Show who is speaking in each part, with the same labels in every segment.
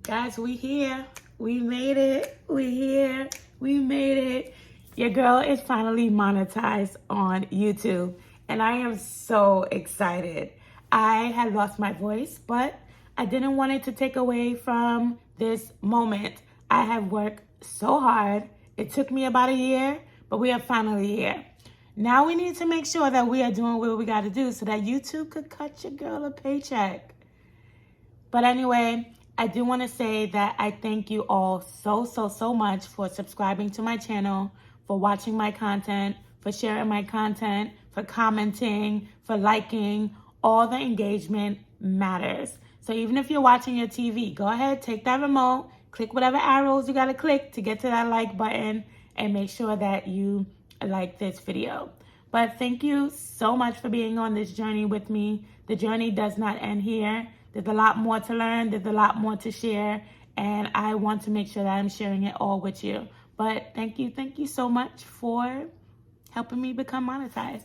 Speaker 1: Guys, we here. We made it. We here. We made it. Your girl is finally monetized on YouTube, and I am so excited. I had lost my voice, but I didn't want it to take away from this moment. I have worked so hard. It took me about a year, but we are finally here. Now we need to make sure that we are doing what we got to do so that YouTube could cut your girl a paycheck. But anyway, I do want to say that I thank you all so much for subscribing to my channel, for watching my content, for sharing my content, for commenting, for liking. All the engagement matters. So even if you're watching your TV, go ahead, take that remote, click whatever arrows you got to click to get to that like button, and make sure that you like this video. But thank you so much for being on this journey with me. The journey does not end here. There's a lot more to learn. There's a lot more to share. And I want to make sure that I'm sharing it all with you. But thank you so much for helping me become monetized.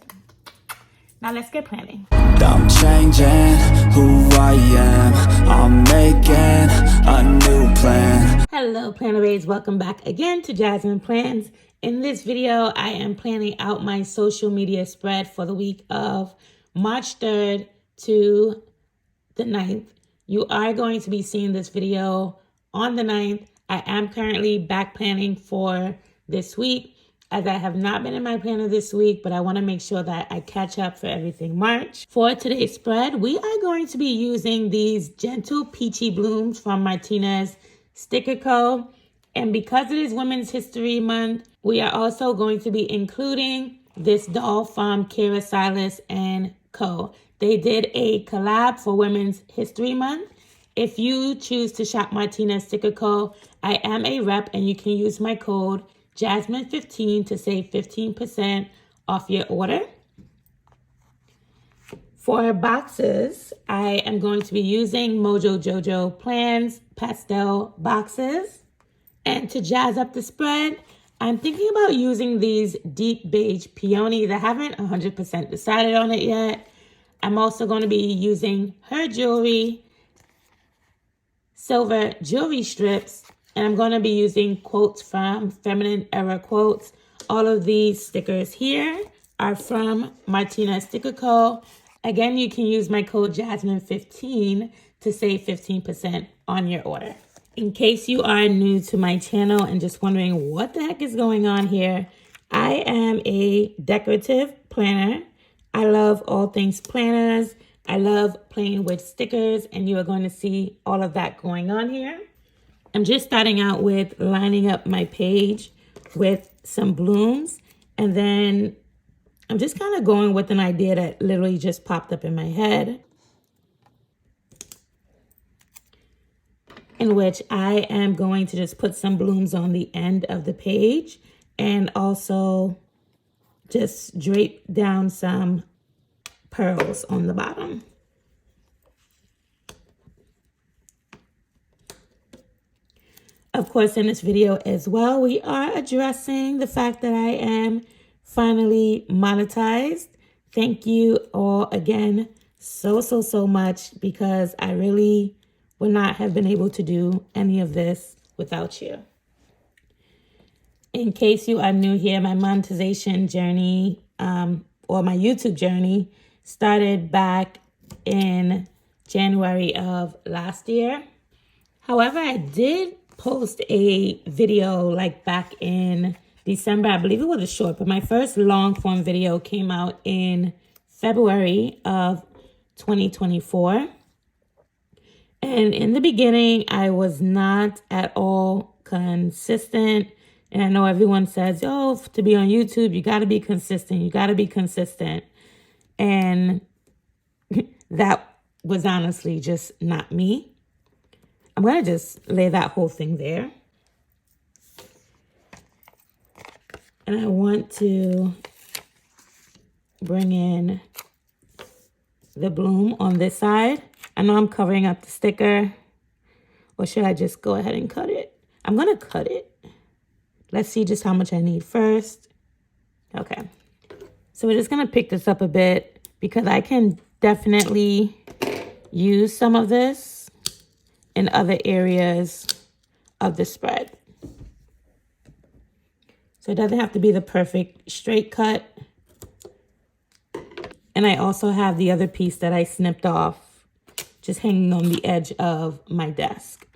Speaker 1: Now let's get planning.
Speaker 2: I'm changing who I am. I'm making a new plan.
Speaker 1: Hello, Planner Babes. Welcome back again to Jasmine Plans. In this video, I am planning out my social media spread for the week of March 3rd to the 9th. You are going to be seeing this video on the 9th. I am currently back planning for this week, as I have not been in my planner this week, but I want to make sure that I catch up for everything March. For today's spread, we are going to be using these gentle peachy blooms from Martinez Sticker Co. And because it is Women's History Month, we are also going to be including this doll from Silas and Co. They did a collab for Women's History Month. If you choose to shop Martinez Sticker Co., I am a rep and you can use my code Jasmine15 to save 15% off your order. For boxes, I am going to be using Mojo Jojo Plans pastel boxes. And to jazz up the spread, I'm thinking about using these deep beige peonies. I haven't 100% decided on it yet. I'm also going to be using her jewelry, silver jewelry strips, and I'm going to be using quotes from Feminine Era Quotes. All of these stickers here are from Martinez Sticker Co. Again, you can use my code Jasmine15 to save 15% on your order. In case you are new to my channel and just wondering what the heck is going on here, I am a decorative planner. I love all things planners. I love playing with stickers, and you are going to see all of that going on here. I'm just starting out with lining up my page with some blooms, and then I'm just kind of going with an idea that literally just popped up in my head, in which I am going to just put some blooms on the end of the page and also just drape down some pearls on the bottom. Of course, in this video as well, we are addressing the fact that I am finally monetized. Thank you all again so much, because I really would not have been able to do any of this without you. In case you are new here, my monetization journey, or my YouTube journey, started back in January of last year. However, I did post a video like back in December. I believe it was a short, but my first long form video came out in February of 2024. And in the beginning, I was not at all consistent. And I know everyone says, oh, to be on YouTube, you got to be consistent. You got to be consistent. And that was honestly just not me. I'm going to just lay that whole thing there. And I want to bring in the bloom on this side. I know I'm covering up the sticker, or should I just go ahead and cut it? I'm going to cut it. Let's see just how much I need first. Okay. So we're just going to pick this up a bit because I can definitely use some of this. in other areas of the spread. So it doesn't have to be the perfect straight cut. And I also have the other piece that I snipped off, just hanging on the edge of my desk.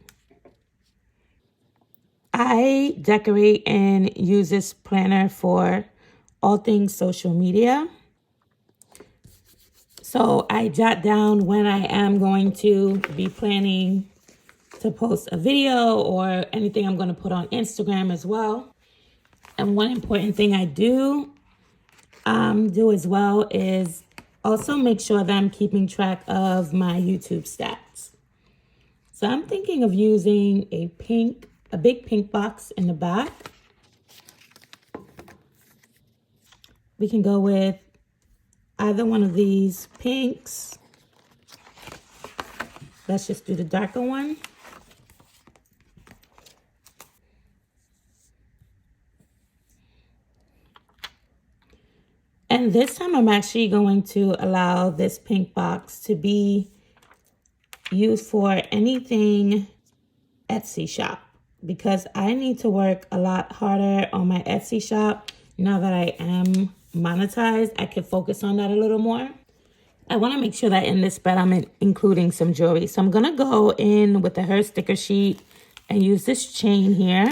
Speaker 1: I decorate and use this planner for all things social media. So I jot down when I am going to be planning to post a video or anything I'm going to put on Instagram as well. And one important thing I do as well is also make sure that I'm keeping track of my YouTube stats. So I'm thinking of using a big pink box in the back. We can go with either one of these pinks. Let's just do the darker one. And this time I'm actually going to allow this pink box to be used for anything Etsy shop, because I need to work a lot harder on my Etsy shop. Now that I am monetized, I can focus on that a little more. I want to make sure that in this spread I'm including some jewelry. So I'm going to go in with the Her sticker sheet and use this chain here.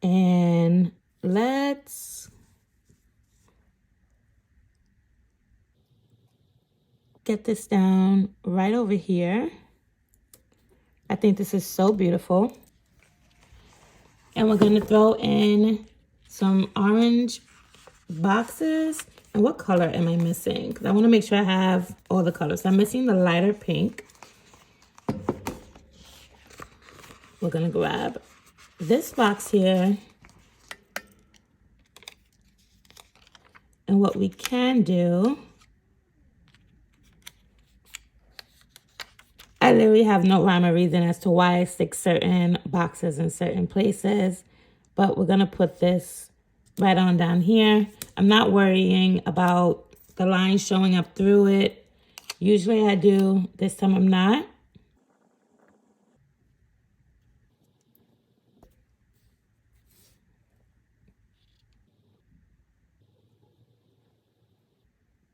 Speaker 1: And let's get this down right over here. I think this is so beautiful. And we're going to throw in some orange boxes. And what color am I missing? Because I want to make sure I have all the colors. I'm missing the lighter pink. We're going to grab this box here. And what we can do, I literally have no rhyme or reason as to why I stick certain boxes in certain places, but we're going to put this right on down here. I'm not worrying about the lines showing up through it. Usually I do. This time I'm not.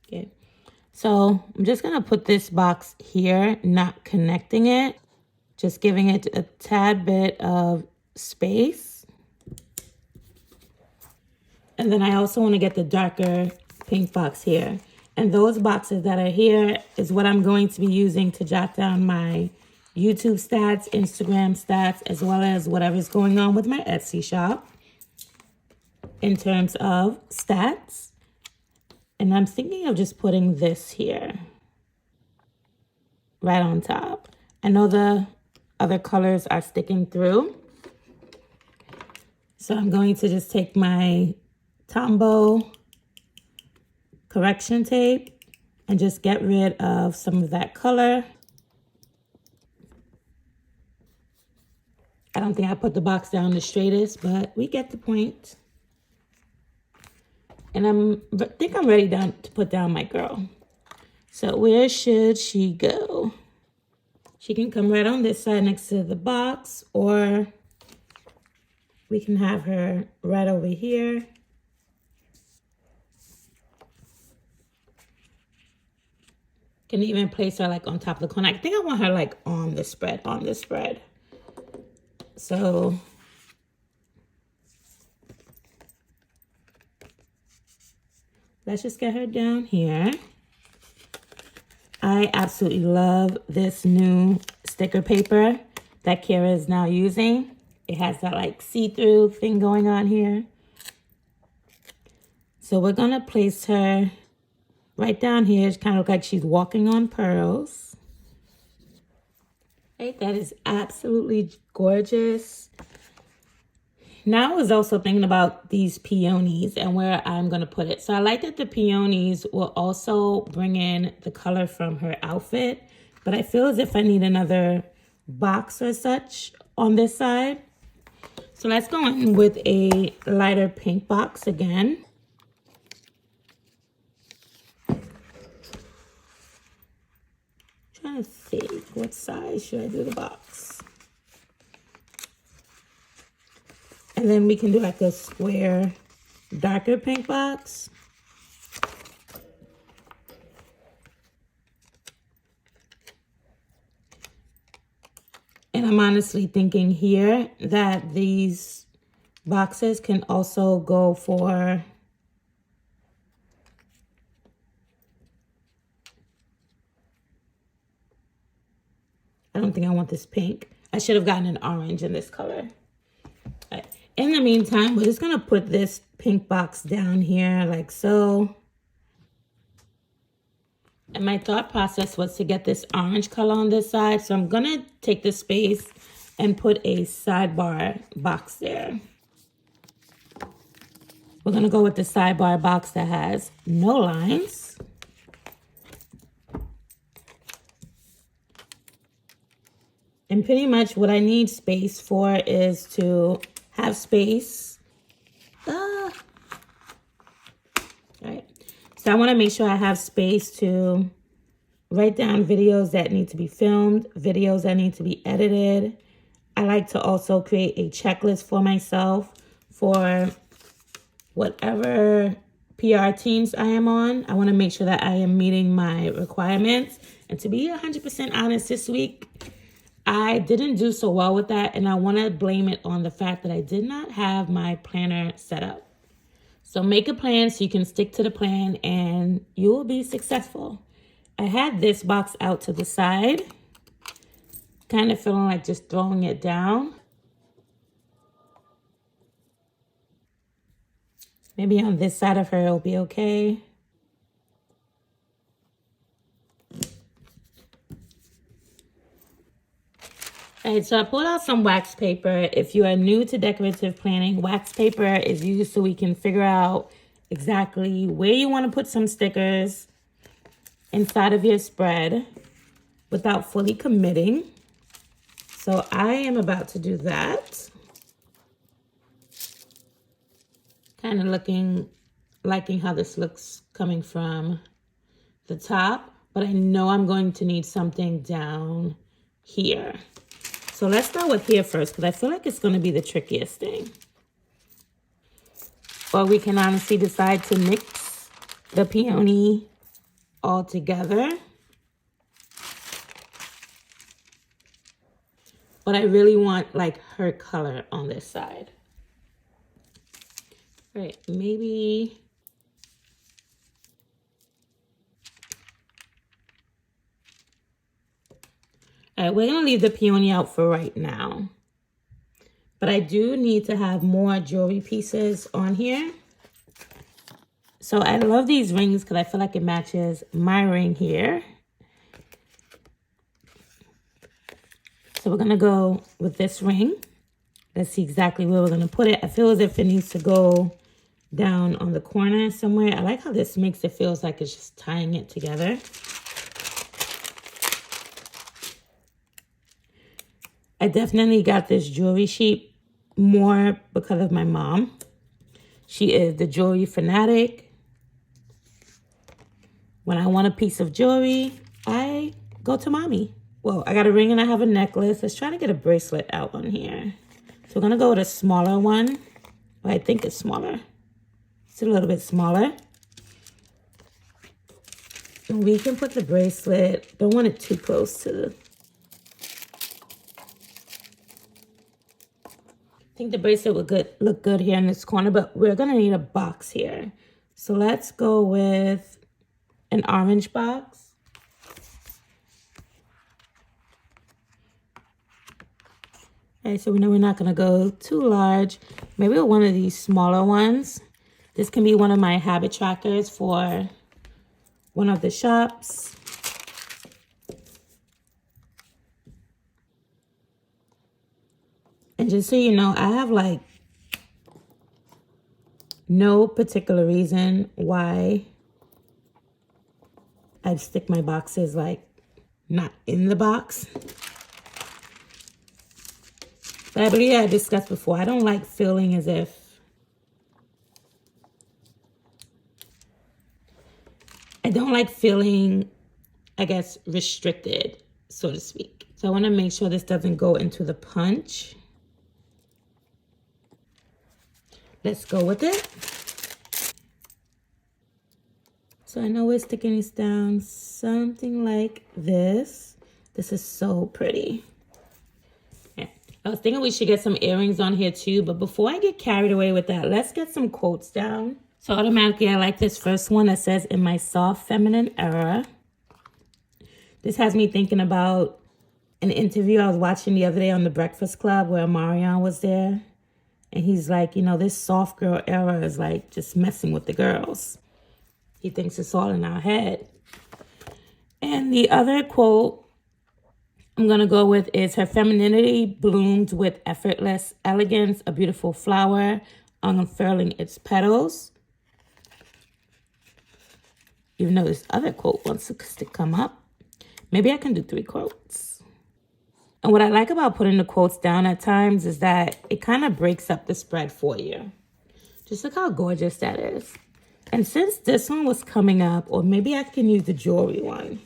Speaker 1: Okay. So I'm just going to put this box here, not connecting it, just giving it a tad bit of space. And then I also want to get the darker pink box here. And those boxes that are here is what I'm going to be using to jot down my YouTube stats, Instagram stats, as well as whatever's going on with my Etsy shop in terms of stats. And I'm thinking of just putting this here right on top. I know the other colors are sticking through. So I'm going to just take my Tombow correction tape and just get rid of some of that color. I don't think I put the box down the straightest, but we get the point. And I think I'm ready to put down my girl. So where should she go? She can come right on this side next to the box, or we can have her right over here. Can even place her like on top of the corner. I think I want her like on this spread, So let's just get her down here. I absolutely love this new sticker paper that Kara is now using. It has that like see-through thing going on here. So we're gonna place her right down here. It kind of look like she's walking on pearls. Right, that is absolutely gorgeous. Now I was also thinking about these peonies and where I'm going to put it. So I like that the peonies will also bring in the color from her outfit. But I feel as if I need another box or such on this side. So let's go in with a lighter pink box again. trying to think, what size should I do the box? And then we can do like a square, darker pink box. And I'm honestly thinking here that these boxes can also go for I don't think I want this pink. I should have gotten an orange in this color. Right. In the meantime, we're just gonna put this pink box down here like so. And my thought process was to get this orange color on this side. So I'm gonna take this space and put a sidebar box there. We're gonna go with the sidebar box that has no lines. And pretty much what I need space for is to have space. All right. So I want to make sure I have space to write down videos that need to be filmed, videos that need to be edited. I like to also create a checklist for myself for whatever PR teams I am on. I want to make sure that I am meeting my requirements. And to be 100% honest, this week, I didn't do so well with that, and I want to blame it on the fact that I did not have my planner set up. So make a plan so you can stick to the plan and you will be successful. I had this box out to the side, kind of feeling like just throwing it down. Maybe on this side of her it'll be okay. All right, so I pulled out some wax paper. If you are new to decorative planning, wax paper is used so we can figure out exactly where you want to put some stickers inside of your spread without fully committing. So I am about to do that. Kind of liking how this looks coming from the top, but I know I'm going to need something down here. So let's start with here first, because I feel like it's going to be the trickiest thing. Or we can honestly decide to mix the peony all together. But I really want like her color on this side. All right, maybe... All right, we're going to leave the peony out for right now. But I do need to have more jewelry pieces on here. So I love these rings because I feel like it matches my ring here. So we're going to go with this ring. Let's see exactly where we're going to put it. I feel as if it needs to go down on the corner somewhere. I like how this makes it feels like it's just tying it together. I definitely got this jewelry sheet more because of my mom. She is the jewelry fanatic. When I want a piece of jewelry, I go to mommy. Well, I got a ring and I have a necklace. Let's try to get a bracelet out on here. So we're going to go with a smaller one. Well, I think it's smaller. It's a little bit smaller. And we can put the bracelet. Don't want it too close to the... I think the bracelet would look good here in this corner, but we're going to need a box here. So let's go with an orange box. Okay, so we know we're not going to go too large. Maybe one of these smaller ones. This can be one of my habit trackers for one of the shops. And just so you know, I have like no particular reason why I stick my boxes like not in the box. But I believe I discussed before, I don't like feeling as if I don't like feeling I guess, restricted, so to speak. So I want to make sure this doesn't go into the punch. Let's go with it. So I know we're sticking this down something like this. This is so pretty. Yeah. I was thinking we should get some earrings on here too, but before I get carried away with that, let's get some quotes down. So automatically I like this first one that says, "In my soft feminine era." This has me thinking about an interview I was watching the other day on The Breakfast Club where Marion was there. And he's like, you know, this soft girl era is like just messing with the girls. He thinks it's all in our head. And the other quote I'm going to go with is, "Her femininity bloomed with effortless elegance, a beautiful flower unfurling its petals." Even though this other quote wants to come up. Maybe I can do 3 quotes. And what I like about putting the quotes down at times is that it kind of breaks up the spread for you. Just look how gorgeous that is. And since this one was coming up, or maybe I can use the jewelry one.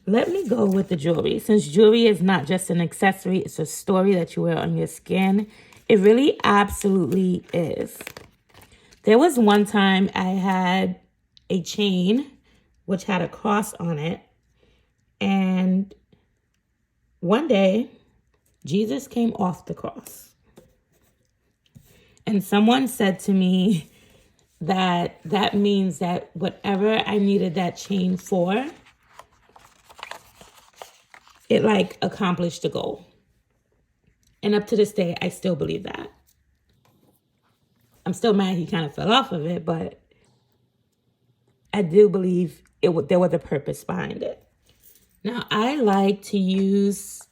Speaker 1: Let me go with the jewelry. Since jewelry is not just an accessory, it's a story that you wear on your skin. It really absolutely is. There was one time I had a chain which had a cross on it. And one day, Jesus came off the cross. And someone said to me that that means that whatever I needed that chain for, it like accomplished the goal. And up to this day, I still believe that. I'm still mad he kind of fell off of it, but I do believe there was a purpose behind it. Now, I like to use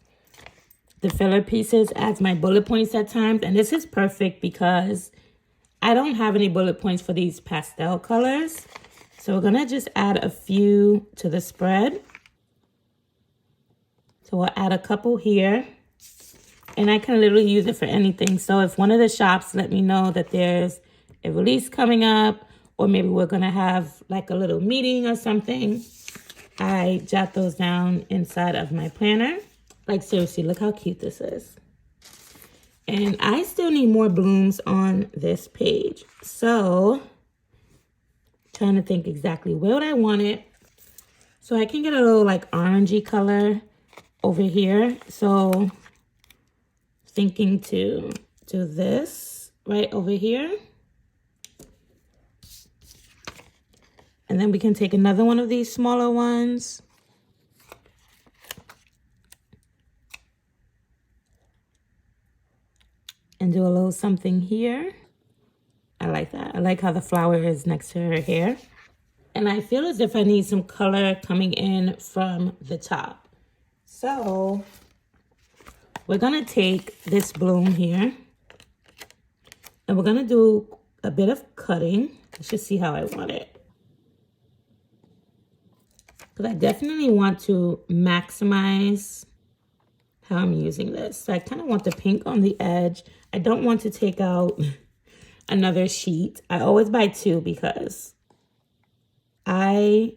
Speaker 1: the filler pieces as my bullet points at times. And this is perfect because I don't have any bullet points for these pastel colors. So we're going to just add a few to the spread. So we'll add a couple here. And I can literally use it for anything. So if one of the shops let me know that there's a release coming up, or maybe we're going to have like a little meeting or something, I jot those down inside of my planner. Like seriously, look how cute this is. And I still need more blooms on this page. So, trying to think exactly where would I want it. So I can get a little like orangey color over here. So, thinking to do this right over here. And then we can take another one of these smaller ones. And do a little something here. I like that. I like how the flower is next to her hair. And I feel as if I need some color coming in from the top. So we're going to take this bloom here. And we're going to do a bit of cutting. Let's just see how I want it. Because I definitely want to maximize how I'm using this. So I kind of want the pink on the edge. I don't want to take out another sheet. I always buy 2 because I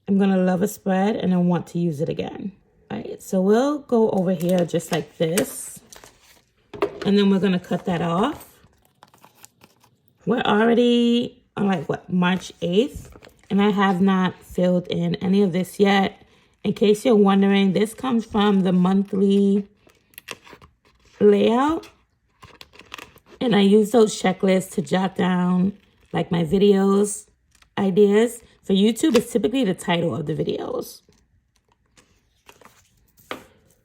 Speaker 1: am going to love a spread and I want to use it again. All right, so we'll go over here just like this. And then we're going to cut that off. We're already on like, what, March 8th? And I have not filled in any of this yet. In case you're wondering, this comes from the monthly layout. And I use those checklists to jot down like my videos ideas. For YouTube, it's typically the title of the videos.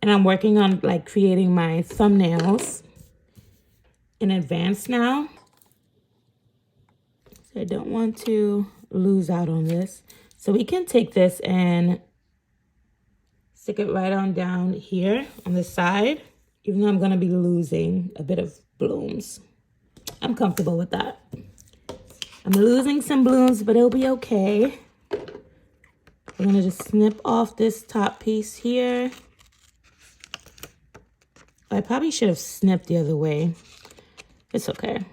Speaker 1: And I'm working on like creating my thumbnails in advance now. So I don't want to lose out on this. So we can take this and stick it right on down here on the side, even though I'm going to be losing a bit of blooms. I'm comfortable with that. I'm losing some blooms, but it'll be okay. We're going to just snip off this top piece here. I probably should have snipped the other way. It's okay.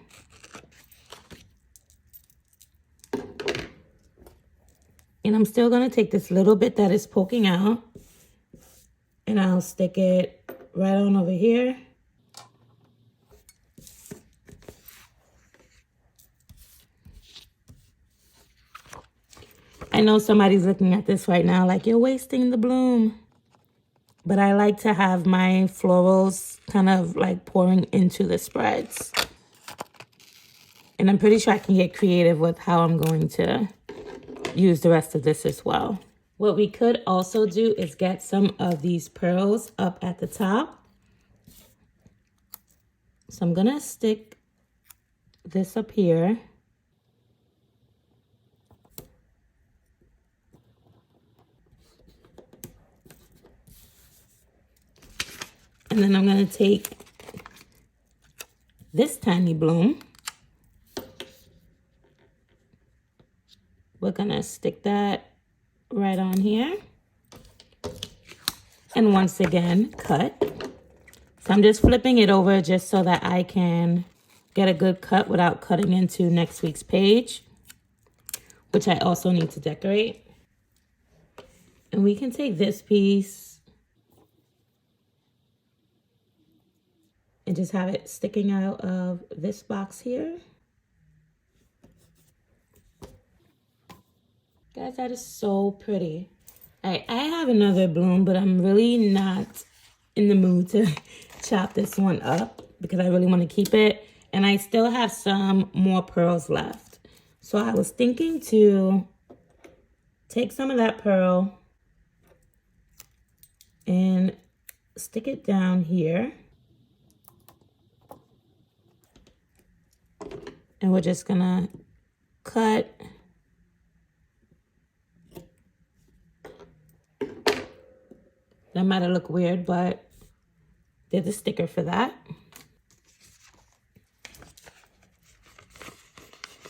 Speaker 1: And I'm still going to take this little bit that is poking out and I'll stick it right on over here. I know somebody's looking at this right now like, you're wasting the bloom. But I like to have my florals kind of like pouring into the spreads. And I'm pretty sure I can get creative with how I'm going to use the rest of this as well. What we could also do is get some of these pearls up at the top. So I'm gonna stick this up here. And then I'm gonna take this tiny bloom. We're gonna stick that right on here. And once again, cut. So I'm just flipping it over just so that I can get a good cut without cutting into next week's page, which I also need to decorate. And we can take this piece and just have it sticking out of this box here. Guys, that is so pretty. All right, I have another bloom, but I'm really not in the mood to chop this one up because I really want to keep it. And I still have some more pearls left. So I was thinking to take some of that pearl and stick it down here. And we're just gonna cut. That might have looked weird, but there's a sticker for that.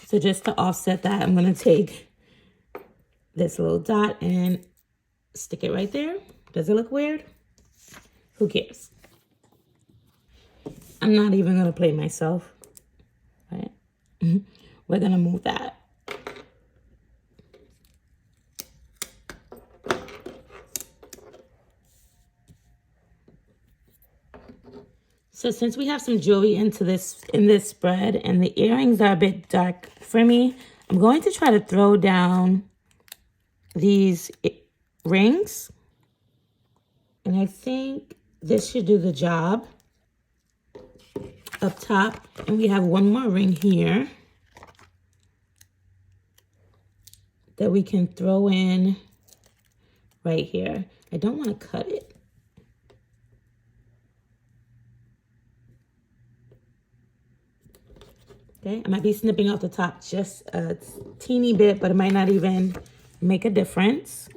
Speaker 1: So just to offset that, I'm gonna take this little dot and stick it right there. Does it look weird? Who cares? I'm not even gonna play myself, right? We're gonna move that. So since we have some jewelry in this spread and the earrings are a bit dark for me, I'm going to try to throw down these rings. And I think this should do the job up top. And we have one more ring here that we can throw in right here. I don't want to cut it. Okay, I might be snipping off the top just a teeny bit, but it might not even make a difference.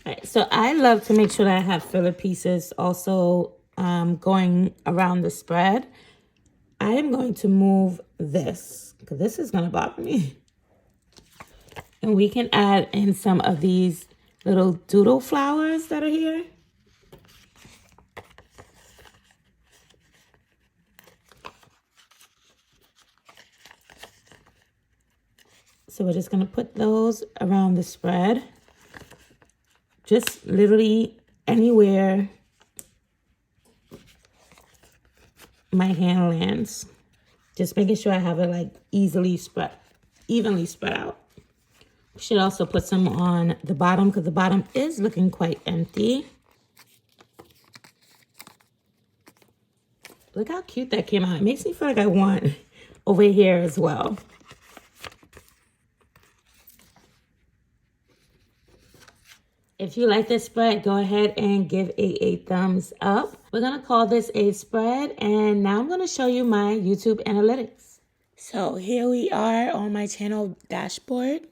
Speaker 1: All right, so I love to make sure that I have filler pieces also going around the spread. I am going to move this because this is going to bother me. And we can add in some of these little doodle flowers that are here. So we're just gonna put those around the spread. Just literally anywhere my hand lands. Just making sure I have it like evenly spread out. We should also put some on the bottom because the bottom is looking quite empty. Look how cute that came out. It makes me feel like I want over here as well. If you like this spread, go ahead and give a thumbs up. We're gonna call this a spread, and now I'm gonna show you my YouTube analytics. So here we are on my channel dashboard.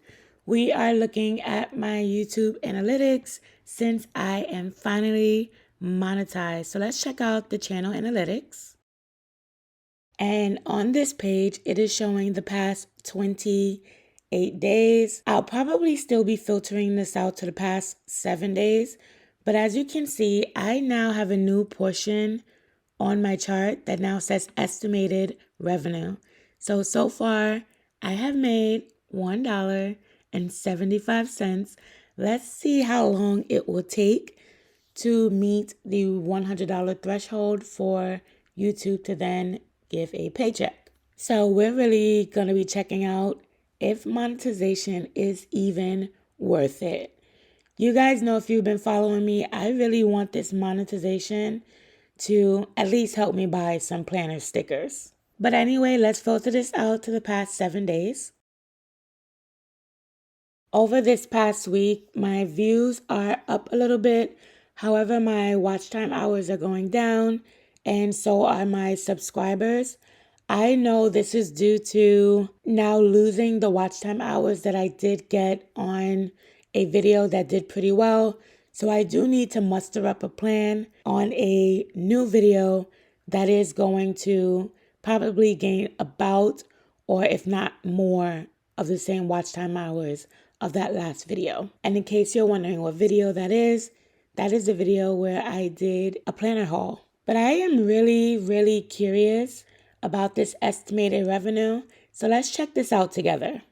Speaker 1: We are looking at my YouTube analytics since I am finally monetized. So let's check out the channel analytics. And on this page, it is showing the past 28 days. I'll probably still be filtering this out to the past 7 days. But as you can see, I now have a new portion on my chart that now says estimated revenue. So far, I have made $1.75. Let's see how long it will take to meet the $100 threshold for YouTube to then give a paycheck. So we're really going to be checking out if monetization is even worth it. You guys know, if you've been following me, I really want this monetization to at least help me buy some planner stickers. But anyway, let's filter this out to the past 7 days. Over this past week, my views are up a little bit. However, my watch time hours are going down, and so are my subscribers. I know this is due to now losing the watch time hours that I did get on a video that did pretty well. So I do need to muster up a plan on a new video that is going to probably gain about, or if not more, of the same watch time hours of that last video. And in case you're wondering what video that is the video where I did a planner haul. But I am really curious about this estimated revenue. So let's check this out together.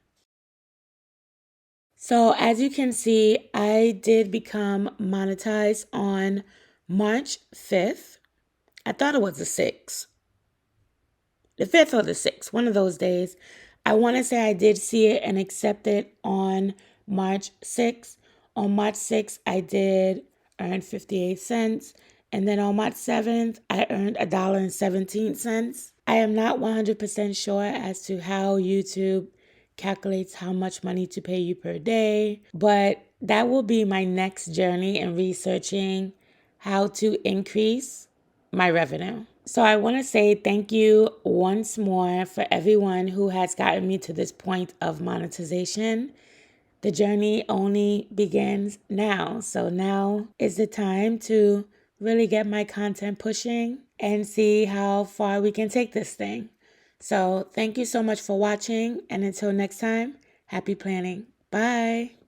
Speaker 1: So as you can see, I did become monetized on March 5th. I thought it was the 6th. The 5th or the 6th, one of those days. I want to say I did see it and accept it on March 6th. On March 6th, I did earn 58 cents. And then on March 7th, I earned $1.17. I am not 100% sure as to how YouTube calculates how much money to pay you per day, but that will be my next journey in researching how to increase my revenue. So I want to say thank you once more for everyone who has gotten me to this point of monetization. The journey only begins now. So now is the time to really get my content pushing and see how far we can take this thing. So thank you so much for watching, and until next time, happy planning. Bye.